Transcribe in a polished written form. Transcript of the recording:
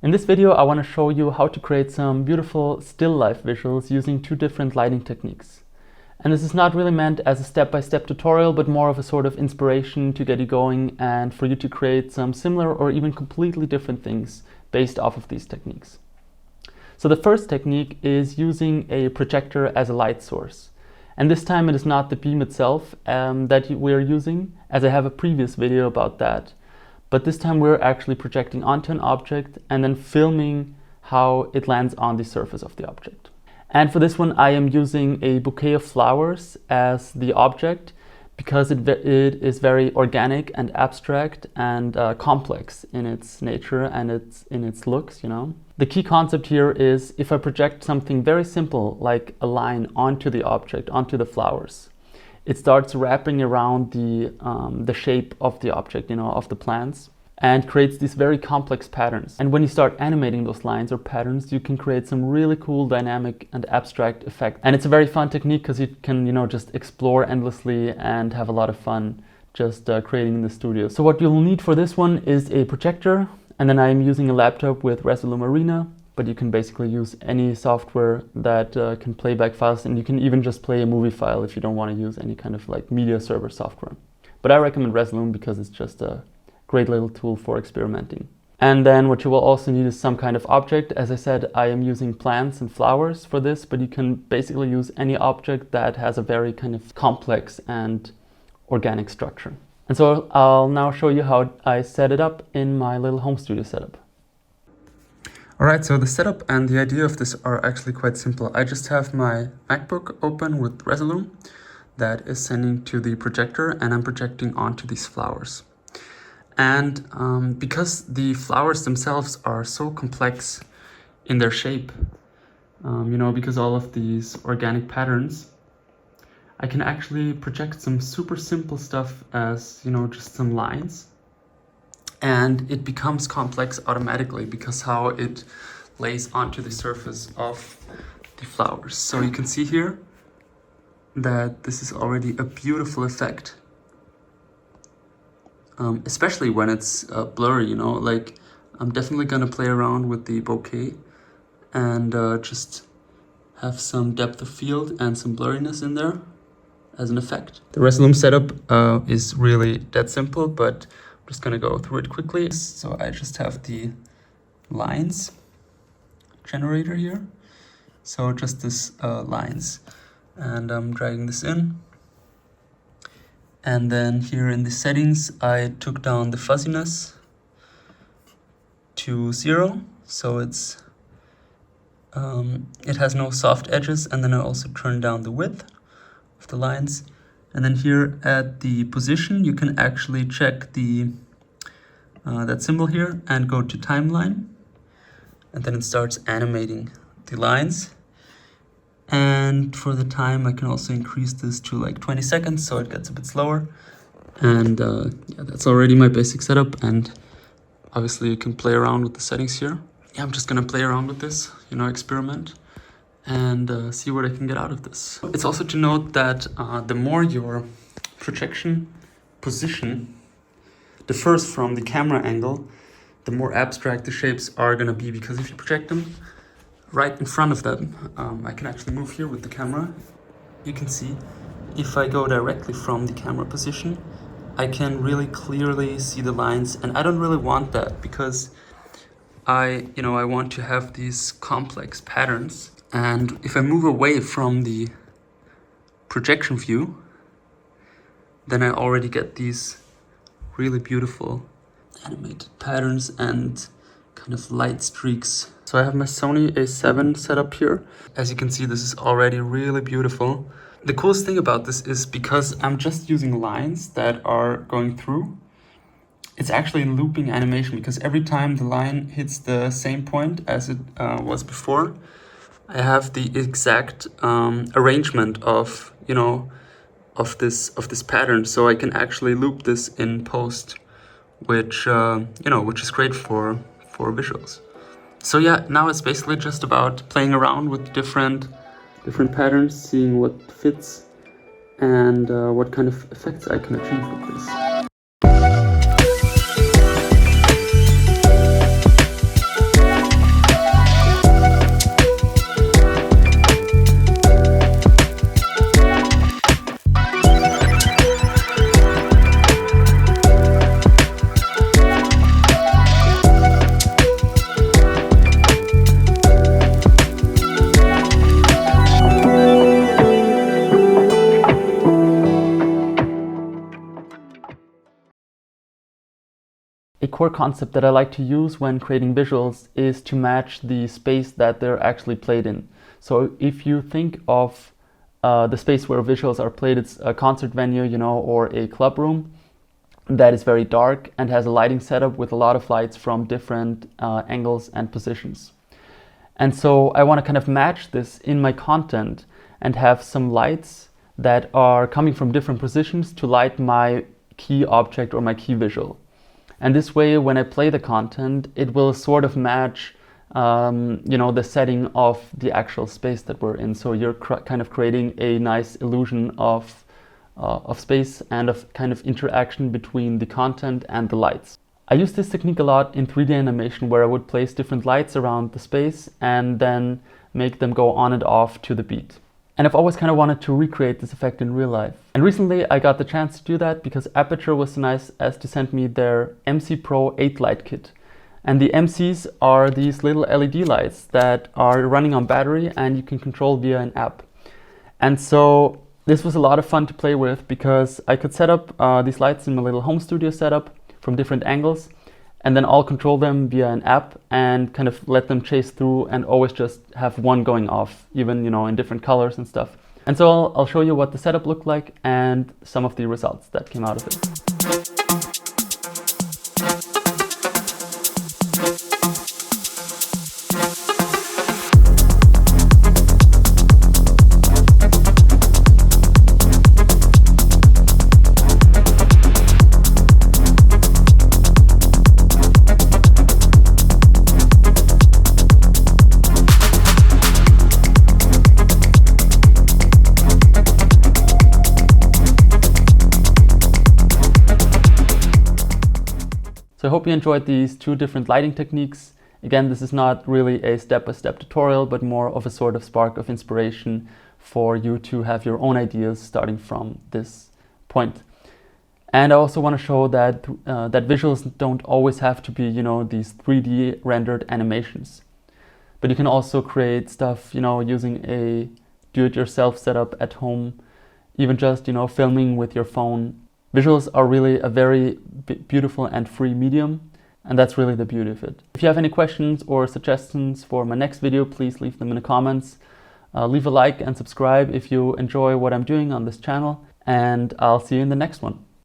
In this video, I want to show you how to create some beautiful still life visuals using two different lighting techniques. And this is not really meant as a step-by-step tutorial, but more of a sort of inspiration to get you going and for you to create some similar or even completely different things based off of these techniques. So the first technique is using a projector as a light source. And this time it is not the beam itself that we're using, as I have a previous video about that. But this time we're actually projecting onto an object and then filming how it lands on the surface of the object. And for this one I am using a bouquet of flowers as the object because it is very organic and abstract and complex in its nature and in its looks, you know. The key concept here is if I project something very simple like a line onto the object, onto the flowers, it starts wrapping around the shape of the object, you know, of the plants, and creates these very complex patterns. And when you start animating those lines or patterns, you can create some really cool dynamic and abstract effects. And it's a very fun technique because you can, you know, just explore endlessly and have a lot of fun just creating in the studio. So what you'll need for this one is a projector, and then I'm using a laptop with Resolume Arena. But you can basically use any software that can play back files, and you can even just play a movie file if you don't want to use any kind of like media server software. But I recommend Resolume because it's just a great little tool for experimenting. And then what you will also need is some kind of object. As I said, I am using plants and flowers for this, but you can basically use any object that has a very kind of complex and organic structure. And so I'll now show you how I set it up in my little home studio setup. Alright, so the setup and the idea of this are actually quite simple. I just have my MacBook open with Resolume that is sending to the projector, and I'm projecting onto these flowers. And because the flowers themselves are so complex in their shape, you know, because all of these organic patterns, I can actually project some super simple stuff as, you know, just some lines. And it becomes complex automatically because how it lays onto the surface of the flowers. So you can see here that this is already a beautiful effect. Especially when it's blurry, you know, like I'm definitely gonna play around with the bokeh and just have some depth of field and some blurriness in there as an effect. The Resolume setup is really that simple, but just gonna go through it quickly. So I just have the lines generator here. So just this lines, and I'm dragging this in. And then here in the settings, I took down the fuzziness to 0. So it's it has no soft edges, and then I also turned down the width of the lines. And then here at the position, you can actually check the that symbol here and go to timeline. And then it starts animating the lines. And for the time, I can also increase this to like 20 seconds, so it gets a bit slower. And yeah, that's already my basic setup. And obviously you can play around with the settings here. Yeah, I'm just gonna play around with this, you know, experiment and see what I can get out of this. It's also to note that the more your projection position differs from the camera angle, the more abstract the shapes are going to be, because if you project them right in front of them, I can actually move here with the camera. You can see if I go directly from the camera position, I can really clearly see the lines, and I don't really want that because I want to have these complex patterns. And if I move away from the projection view, then I already get these really beautiful animated patterns and kind of light streaks. So I have my Sony A7 set up here. As you can see, this is already really beautiful. The coolest thing about this is because I'm just using lines that are going through, it's actually in looping animation, because every time the line hits the same point as it was before, I have the exact arrangement of, you know, of this pattern, so I can actually loop this in post, which which is great for visuals. So yeah, now it's basically just about playing around with different patterns, seeing what fits and what kind of effects I can achieve with this. core concept that I like to use when creating visuals is to match the space that they're actually played in. So if you think of the space where visuals are played, it's a concert venue, you know, or a club room that is very dark and has a lighting setup with a lot of lights from different angles and positions. And so I want to kind of match this in my content and have some lights that are coming from different positions to light my key object or my key visual. And this way, when I play the content, it will sort of match the setting of the actual space that we're in. So you're kind of creating a nice illusion of space and of kind of interaction between the content and the lights. I use this technique a lot in 3D animation, where I would place different lights around the space and then make them go on and off to the beat. And I've always kind of wanted to recreate this effect in real life. And recently I got the chance to do that because Aputure was so nice as to send me their MC Pro 8 light kit. And the MCs are these little LED lights that are running on battery and you can control via an app. And so this was a lot of fun to play with because I could set up these lights in my little home studio setup from different angles, and then I'll control them via an app and kind of let them chase through and always just have one going off, even, you know, in different colors and stuff. And so I'll show you what the setup looked like and some of the results that came out of it. So I hope you enjoyed these two different lighting techniques. Again, this is not really a step-by-step tutorial, but more of a sort of spark of inspiration for you to have your own ideas starting from this point. And I also want to show that that visuals don't always have to be, you know, these 3D rendered animations. But you can also create stuff, you know, using a do-it-yourself setup at home, even just, you know, filming with your phone. Visuals are really a very beautiful and free medium, and that's really the beauty of it. If you have any questions or suggestions for my next video, please leave them in the comments. Leave a like and subscribe if you enjoy what I'm doing on this channel, and I'll see you in the next one.